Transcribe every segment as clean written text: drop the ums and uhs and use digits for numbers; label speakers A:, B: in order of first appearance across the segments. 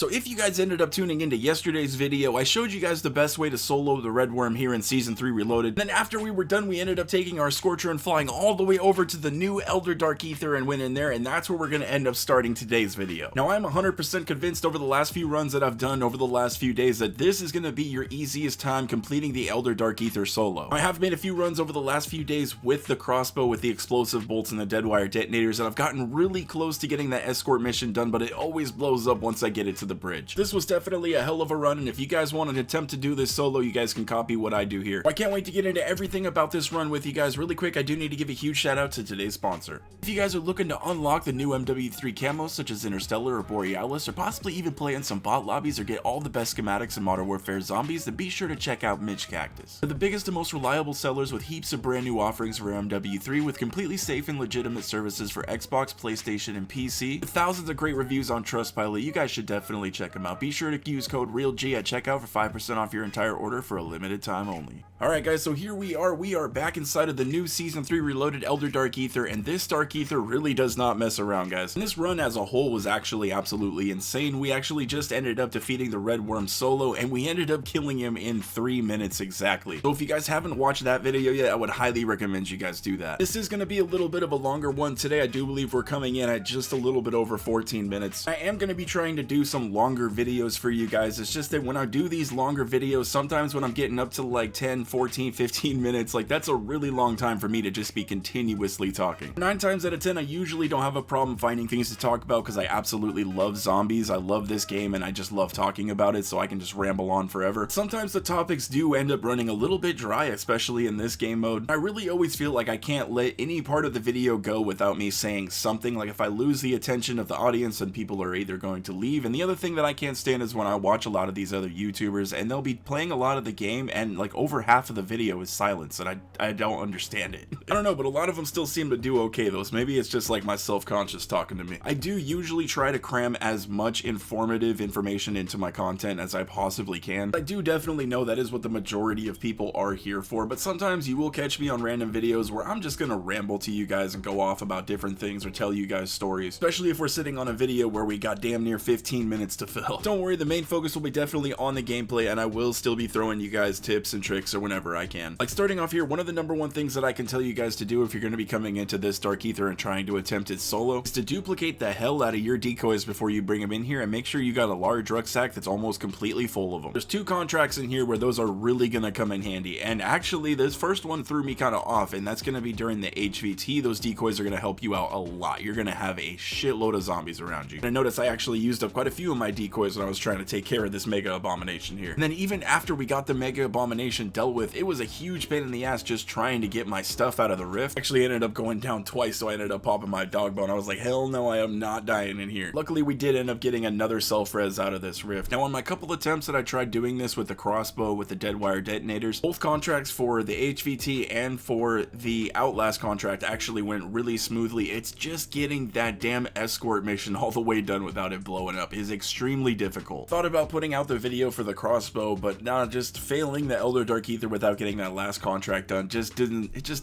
A: So if you guys ended up tuning into yesterday's video, I showed you guys the best way to solo the Red Worm here in Season 3 Reloaded. Then after we were done, we ended up taking our Scorcher and flying all the way over to the new Elder Dark Aether and went in there, and that's where we're going to end up starting today's video. Now I'm 100% convinced over the last few runs that I've done over the last few days that this is going to be your easiest time completing the Elder Dark Aether solo. I have made a few runs over the last few days with the crossbow, with the explosive bolts and the dead wire detonators, and I've gotten really close to getting that escort mission done, but it always blows up once I get it to the bridge. This was definitely a hell of a run, and if you guys want to attempt to do this solo, you guys can copy what I do here. I can't wait to get into everything about this run with you guys. Really quick, I do need to give a huge shout out to today's sponsor. If you guys are looking to unlock the new MW3 camos such as Interstellar or Borealis, or possibly even play in some bot lobbies or get all the best schematics in Modern Warfare Zombies, then be sure to check out Mitch Cactus. They're the biggest and most reliable sellers with heaps of brand new offerings for MW3 with completely safe and legitimate services for Xbox, PlayStation, and PC. With thousands of great reviews on Trustpilot, you guys should definitely check them out. Be sure to use code REALG at checkout for 5% off your entire order for a limited time only. Alright guys, so here we are back inside of the new Season 3 Reloaded Elder Dark Aether, and this Dark Aether really does not mess around, guys. And this run as a whole was actually absolutely insane. We actually just ended up defeating the Red Worm solo, and we ended up killing him in 3 minutes exactly. So if you guys haven't watched that video yet, I would highly recommend you guys do that. This is going to be a little bit of a longer one today. I do believe we're coming in at just a little bit over 14 minutes. I am going to be trying to do some longer videos for you guys. It's just that when I do these longer videos, sometimes when I'm getting up to like 10, 14, 15 minutes, like that's a really long time for me to just be continuously talking. 9 times out of 10, I usually don't have a problem finding things to talk about because I absolutely love zombies. I love this game and I just love talking about it, so I can just ramble on forever. Sometimes the topics do end up running a little bit dry, especially in this game mode. I really always feel like I can't let any part of the video go without me saying something. Like if I lose the attention of the audience, then people are either going to leave. And the other thing that I can't stand is when I watch a lot of these other YouTubers and they'll be playing a lot of the game and like over half of the video is silence, and I don't understand it. I don't know, but a lot of them still seem to do okay though, so maybe it's just like my self-conscious talking to me. I do usually try to cram as much informative information into my content as I possibly can. I do definitely know that is what the majority of people are here for, but sometimes you will catch me on random videos where I'm just gonna ramble to you guys and go off about different things or tell you guys stories, especially if we're sitting on a video where we got damn near 15 minutes to fill. Don't worry, the main focus will be definitely on the gameplay, and I will still be throwing you guys tips and tricks or whenever I can. Like starting off here, one of the number one things that I can tell you guys to do if you're going to be coming into this Dark Aether and trying to attempt it solo is to duplicate the hell out of your decoys before you bring them in here, and make sure you got a large rucksack that's almost completely full of them. There's 2 contracts in here where those are really going to come in handy, and actually this first one threw me kind of off, and that's going to be during the HVT. Those decoys are going to help you out a lot. You're going to have a shitload of zombies around you. And I noticed I actually used up quite a few of my decoys when I was trying to take care of this Mega Abomination here. And then even after we got the Mega Abomination dealt with, it was a huge pain in the ass just trying to get my stuff out of the rift. Actually ended up going down twice, so I ended up popping my dog bone. I was like, hell no, I am not dying in here. Luckily we did end up getting another self-res out of this rift. Now on my couple attempts that I tried doing this with the crossbow with the dead wire detonators, both contracts for the HVT and for the Outlast contract actually went really smoothly. It's just getting that damn escort mission all the way done without it blowing up is extremely difficult. Thought about putting out the video for the crossbow, but nah, just failing the Elder Dark Aether without getting that last contract done just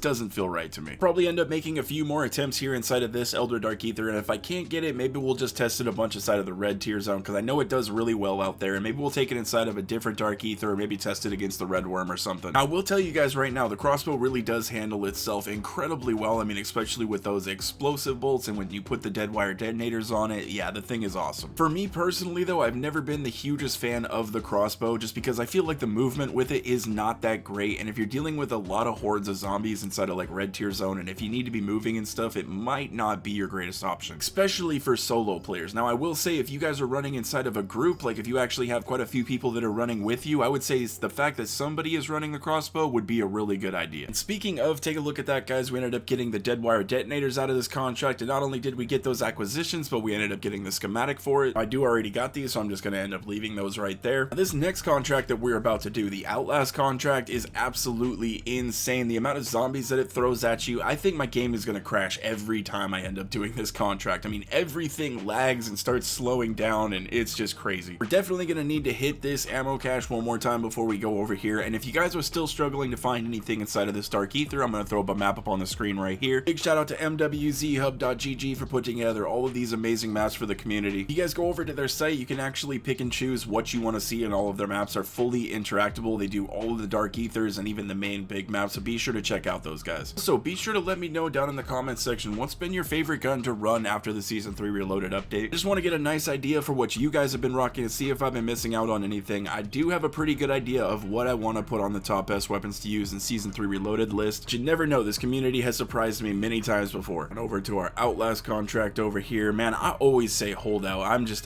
A: doesn't feel right to me. Probably end up making a few more attempts here inside of this Elder Dark Aether, and if I can't get it, maybe we'll just test it a bunch inside of the red tier zone, because I know it does really well out there, and maybe we'll take it inside of a different Dark Aether, or maybe test it against the Red Worm or something. I will tell you guys right now, the crossbow really does handle itself incredibly well. I mean, especially with those explosive bolts, and when you put the dead wire detonators on it, yeah, the thing is awesome. For me personally though, I've never been the hugest fan of the crossbow, just because I feel like the movement with it is not that great, and if you're dealing with a lot of hordes of zombies inside of like red tier zone, and if you need to be moving and stuff, it might not be your greatest option, especially for solo players. Now I will say, if you guys are running inside of a group, like if you actually have quite a few people that are running with you, I would say the fact that somebody is running the crossbow would be a really good idea. And speaking of, take a look at that guys, we ended up getting the dead wire detonators out of this contract, and not only did we get those acquisitions, but we ended up getting the schematic for it. I do already got these, so I'm just going to end up leaving those right there. This next contract that we're about to do, the Outlast contract, is absolutely insane. The amount of zombies that it throws at you, I think my game is going to crash every time I end up doing this contract. I mean, everything lags and starts slowing down, and it's just crazy. We're definitely going to need to hit this ammo cache one more time before we go over here, and if you guys are still struggling to find anything inside of this Dark Aether, I'm going to throw up a map up on the screen right here. Big shout out to MWZHUB.gg for putting together all of these amazing maps for the community. You guys go over to their their site, you can actually pick and choose what you want to see, and all of their maps are fully interactable. They do all of the dark ethers and even the main big maps, so be sure to check out those guys. So be sure to let me know down in the comments section what's been your favorite gun to run after the Season 3 Reloaded update. I just want to get a nice idea for what you guys have been rocking and see if I've been missing out on anything. I do have a pretty good idea of what I want to put on the top best weapons to use in Season 3 Reloaded list. But you never know, this community has surprised me many times before. And over to our Outlast contract over here, man, I always say holdout.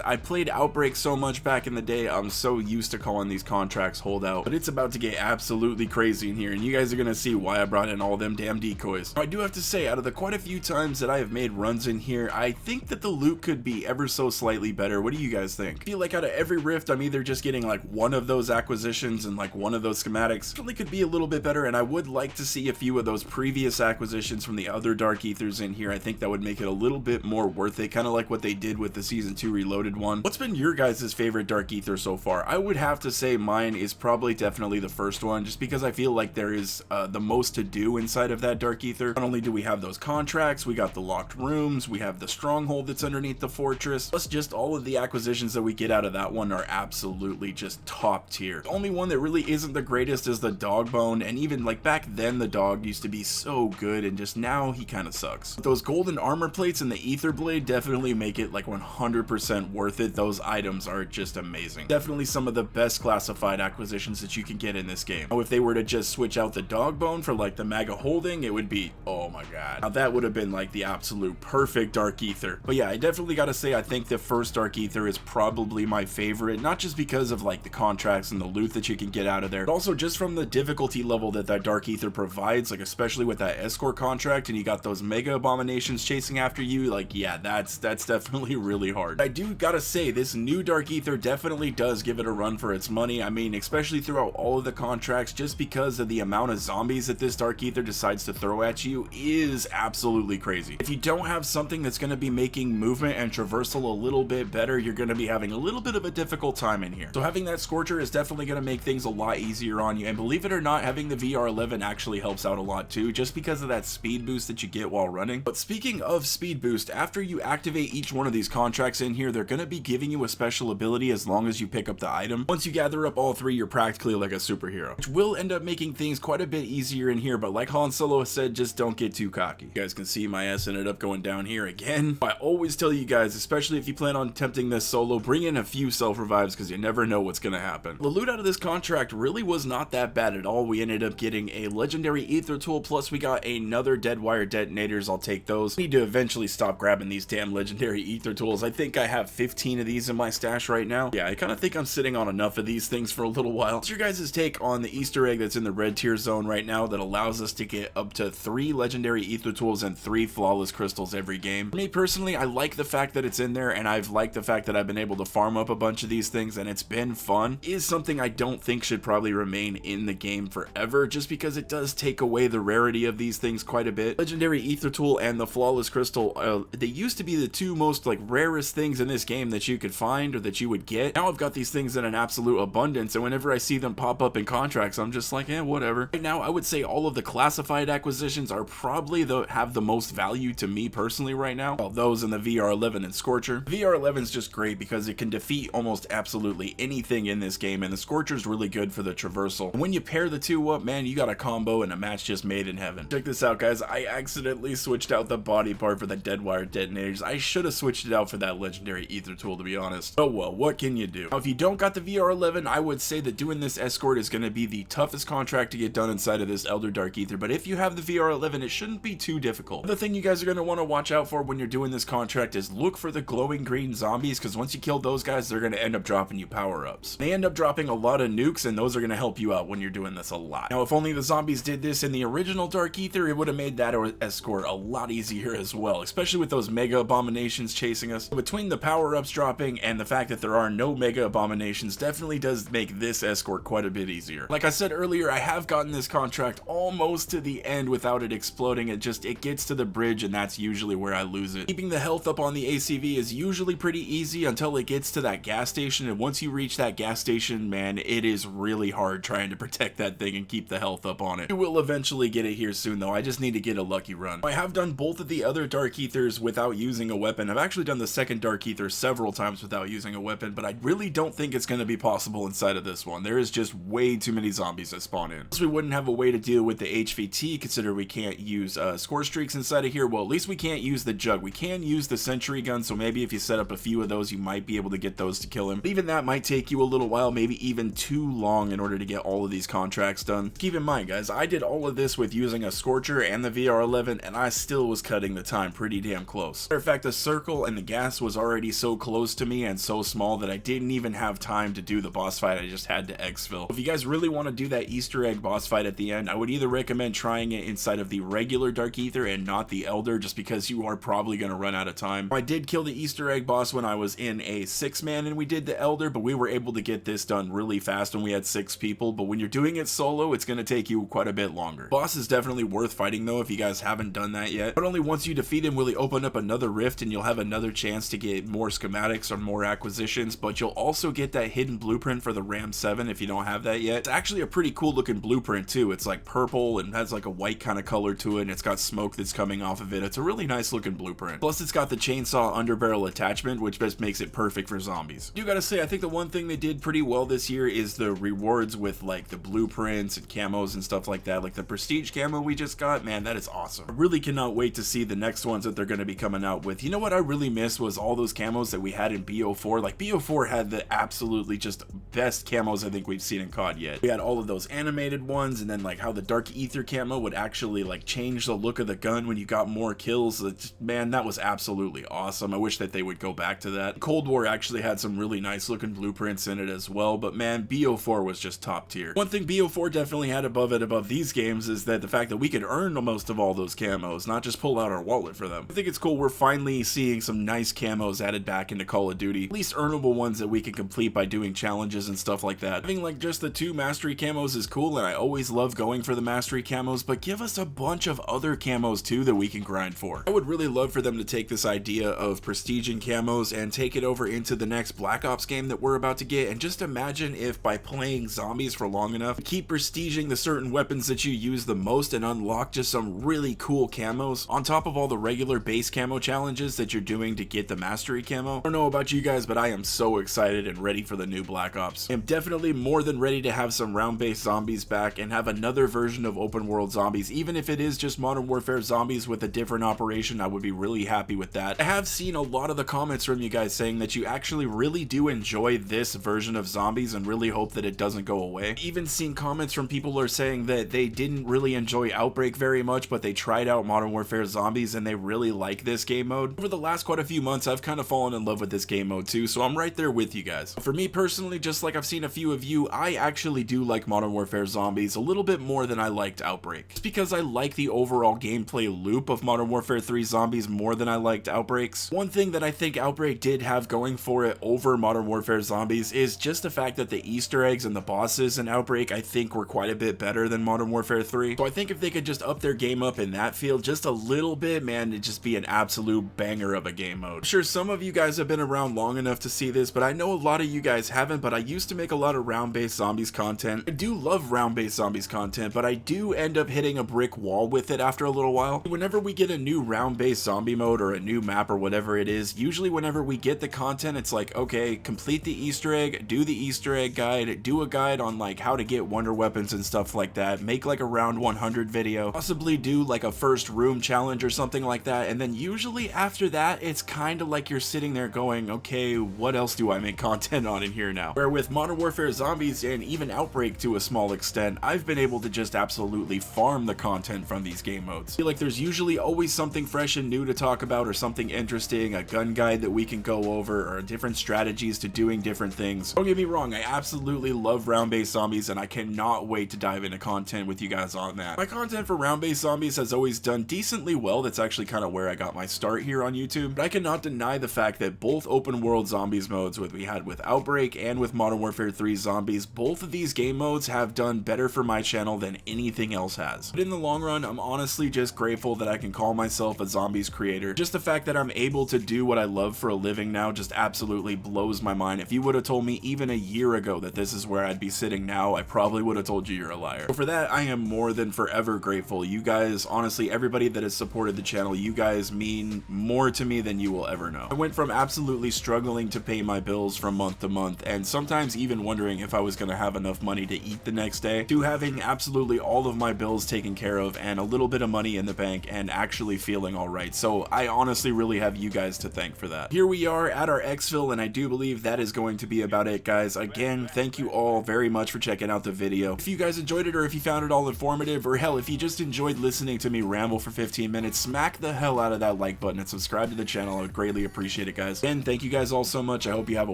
A: I played Outbreak so much back in the day, I'm so used to calling these contracts holdout, but it's about to get absolutely crazy in here, and you guys are gonna see why I brought in all them damn decoys. Now, I do have to say, out of the quite a few times that I have made runs in here, I think that the loot could be ever so slightly better. What do you guys think? I feel like out of every rift, I'm either just getting like one of those acquisitions and like one of those schematics. Really could be a little bit better, and I would like to see a few of those previous acquisitions from the other dark ethers in here. I think that would make it a little bit more worth it, kind of like what they did with the Season 2 Reloaded one. What's been your guys' favorite dark ether so far? I would have to say mine is probably definitely the first one, just because I feel like there is the most to do inside of that dark ether. Not only do we have those contracts, we got the locked rooms, we have the stronghold that's underneath the fortress, plus just all of the acquisitions that we get out of that one are absolutely just top tier. The only one that really isn't the greatest is the dog bone, and even like back then the dog used to be so good, and just now he kind of sucks. But those golden armor plates and the ether blade definitely make it like 100% worth it. Those items are just amazing. Definitely some of the best classified acquisitions that you can get in this game. Now, if they were to just switch out the dog bone for like the mega holding, it would be, oh my god. Now that would have been like the absolute perfect dark ether. But yeah, I definitely gotta say, I think the first dark ether is probably my favorite, not just because of like the contracts and the loot that you can get out of there, but also just from the difficulty level that that dark ether provides, like especially with that escort contract, and you got those mega abominations chasing after you. Like, yeah, that's definitely really hard. I do gotta say, this new dark ether definitely does give it a run for its money. I mean, especially throughout all of the contracts, just because of the amount of zombies that this dark ether decides to throw at you is absolutely crazy. If you don't have something that's going to be making movement and traversal a little bit better, you're going to be having a little bit of a difficult time in here. So having that Scorcher is definitely going to make things a lot easier on you, and believe it or not, having the VR11 actually helps out a lot too, just because of that speed boost that you get while running. But speaking of speed boost, after you activate each one of these contracts in here, they're going to be giving you a special ability as long as you pick up the item. Once you gather up all three, you're practically like a superhero, which will end up making things quite a bit easier in here. But like Han Solo said, just don't get too cocky. You guys can see my ass ended up going down here again. I always tell you guys, especially if you plan on attempting this solo, bring in a few self revives, because you never know what's gonna happen. The loot out of this contract really was not that bad at all. We ended up getting a legendary ether tool, plus we got another dead wire detonators. I'll take those. I need to eventually stop grabbing these damn legendary ether tools. I think I have 15 of these in my stash right now. Yeah, I kind of think I'm sitting on enough of these things for a little while. What's your guys' take on the Easter egg that's in the red tier zone right now that allows us to get up to 3 legendary ether tools and 3 flawless crystals every game? For me personally, I like the fact that it's in there, and I've liked the fact that I've been able to farm up a bunch of these things, and it's been fun. It is something I don't think should probably remain in the game forever, just because it does take away the rarity of these things quite a bit. Legendary ether tool and the flawless crystal, they used to be the two most like rarest things in this game that you could find or that you would get. Now I've got these things in an absolute abundance, and whenever I see them pop up in contracts, I'm just like, whatever. Right now I would say all of the classified acquisitions are probably have the most value to me personally right now. Well, those in the VR11 and Scorcher. The VR11 is just great because it can defeat almost absolutely anything in this game, and the Scorcher is really good for the traversal. And when you pair the two up, man, you got a combo and a match just made in heaven. Check this out, guys. I accidentally switched out the body part for the dead wire detonators. I should have switched it out for that legendary ether tool, to be honest. Oh well, what can you do? Now, if you don't got the VR11, I would say that doing this escort is going to be the toughest contract to get done inside of this Elder Dark Ether, but if you have the VR11, it shouldn't be too difficult. The thing you guys are going to want to watch out for when you're doing this contract is look for the glowing green zombies, because once you kill those guys, they're going to end up dropping you power-ups. They end up dropping a lot of nukes, and those are going to help you out when you're doing this a lot. Now, if only the zombies did this in the original Dark Ether, it would have made that escort a lot easier as well, especially with those mega abominations chasing us. Between the power-ups dropping and the fact that there are no mega abominations definitely does make this escort quite a bit easier. Like I said earlier, I have gotten this contract almost to the end without it exploding. It gets to the bridge, and that's usually where I lose it. Keeping the health up on the ACV is usually pretty easy until it gets to that gas station, and once you reach that gas station, man, it is really hard trying to protect that thing and keep the health up on it. You will eventually get it here soon though. I just need to get a lucky run. I have done both of the other Dark Ethers without using a weapon. I've actually done the second Dark Ether several several times without using a weapon, but I really don't think it's going to be possible inside of this one. There is just way too many zombies that spawn in. Plus, we wouldn't have a way to deal with the HVT, consider we can't use score streaks inside of here. Well, at least we can't use the jug. We can use the sentry gun, so maybe if you set up a few of those, you might be able to get those to kill him. But even that might take you a little while, maybe even too long in order to get all of these contracts done. Keep in mind, guys, I did all of this with using a Scorcher and the VR11, and I still was cutting the time pretty damn close. Matter of fact, the circle and the gas was already so close to me and so small that I didn't even have time to do the boss fight. I just had to exfil. If you guys really want to do that Easter egg boss fight at the end, I would either recommend trying it inside of the regular Dark Aether and not the Elder, just because you are probably going to run out of time. I did kill the Easter egg boss when I was in a 6-man and we did the Elder, but we were able to get this done really fast when we had 6 people. But when you're doing it solo, it's going to take you quite a bit longer. Boss is definitely worth fighting though if you guys haven't done that yet. Not only once you defeat him will he open up another rift and you'll have another chance to get more schematics or more acquisitions, but you'll also get that hidden blueprint for the Ram 7 if you don't have that yet. It's actually a pretty cool looking blueprint too. It's like purple and has like a white kind of color to it, and it's got smoke that's coming off of it. It's a really nice looking blueprint. Plus it's got the chainsaw underbarrel attachment, which just makes it perfect for zombies. You gotta say, I think the one thing they did pretty well this year is the rewards with like the blueprints and camos and stuff like that. Like the prestige camo we just got, man, that is awesome. I really cannot wait to see the next ones that they're going to be coming out with. You know what I really miss was all those camos that we had in BO4. Like BO4 had the absolutely just best camos I think we've seen in COD yet. We had all of those animated ones, and then like how the Dark Aether camo would actually like change the look of the gun when you got more kills. Man, that was absolutely awesome. I wish that they would go back to that. Cold War actually had some really nice looking blueprints in it as well, but man, BO4 was just top tier. One thing BO4 definitely had above these games is that the fact that we could earn most of all those camos, not just pull out our wallet for them. I think it's cool we're finally seeing some nice camos added back into Call of Duty, at least earnable ones that we can complete by doing challenges and stuff like that. Having like just the 2 mastery camos is cool, and I always love going for the mastery camos, but give us a bunch of other camos too that we can grind for. I would really love for them to take this idea of prestiging camos and take it over into the next Black Ops game that we're about to get, and just imagine if by playing zombies for long enough, keep prestiging the certain weapons that you use the most and unlock just some really cool camos on top of all the regular base camo challenges that you're doing to get the mastery camo. I don't know about you guys, but I am so excited and ready for the new Black Ops. I am definitely more than ready to have some round-based zombies back and have another version of open world zombies. Even if it is just Modern Warfare zombies with a different operation, I would be really happy with that. I have seen a lot of the comments from you guys saying that you actually really do enjoy this version of zombies and really hope that it doesn't go away. I've even seen comments from people who are saying that they didn't really enjoy Outbreak very much, but they tried out Modern Warfare Zombies and they really like this game mode. Over the last quite a few months, I've kind of fallen in love with this game mode too, so I'm right there with you guys. For me personally, just like I've seen a few of you, I actually do like Modern Warfare Zombies a little bit more than I liked Outbreak. It's because I like the overall gameplay loop of Modern Warfare 3 Zombies more than I liked Outbreak's. One thing that I think Outbreak did have going for it over Modern Warfare Zombies is just the fact that the Easter eggs and the bosses in Outbreak I think were quite a bit better than Modern Warfare 3. So I think if they could just up their game up in that field just a little bit, man, it'd just be an absolute banger of a game mode. I'm sure some of you guys have been around long enough to see this, but I know a lot of you guys haven't, but I used to make a lot of round-based zombies content. I do love round-based zombies content, but I do end up hitting a brick wall with it after a little while. Whenever we get a new round-based zombie mode or a new map or whatever it is, usually whenever we get the content, it's like, okay, complete the Easter egg, do the Easter egg guide, do a guide on like how to get wonder weapons and stuff like that, make like a round 100 video, possibly do like a first room challenge or something like that, and then usually after that, it's kind of like you're sitting there going, okay, what else do I make content on in here now? Where with Modern Warfare Zombies and even Outbreak to a small extent, I've been able to just absolutely farm the content from these game modes. I feel like there's usually always something fresh and new to talk about, or something interesting, a gun guide that we can go over, or different strategies to doing different things. Don't get me wrong, I absolutely love round-based zombies and I cannot wait to dive into content with you guys on that. My content for round-based zombies has always done decently well. That's actually kind of where I got my start here on YouTube, but I cannot deny the fact that both open world zombies modes we had with Outbreak and with Modern Warfare 3 Zombies, both of these game modes have done better for my channel than anything else has. But in the long run, I'm honestly just grateful that I can call myself a zombies creator. Just the fact that I'm able to do what I love for a living now just absolutely blows my mind. If you would have told me even a year ago that this is where I'd be sitting now, I probably would have told you you're a liar. So for that, I am more than forever grateful. You guys, honestly, everybody that has supported the channel, you guys mean more to me than you will ever know. I went from absolutely absolutely struggling to pay my bills from month to month, and sometimes even wondering if I was going to have enough money to eat the next day, to having absolutely all of my bills taken care of and a little bit of money in the bank and actually feeling alright. So I honestly really have you guys to thank for that. Here we are at our exfil, and I do believe that is going to be about it, guys. Again, thank you all very much for checking out the video. If you guys enjoyed it, or if you found it all informative, or hell, if you just enjoyed listening to me ramble for 15 minutes, smack the hell out of that like button and subscribe to the channel. I would greatly appreciate it, guys. And thank you guys all so much. I hope you have a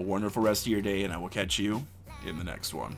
A: wonderful rest of your day, and I will catch you in the next one.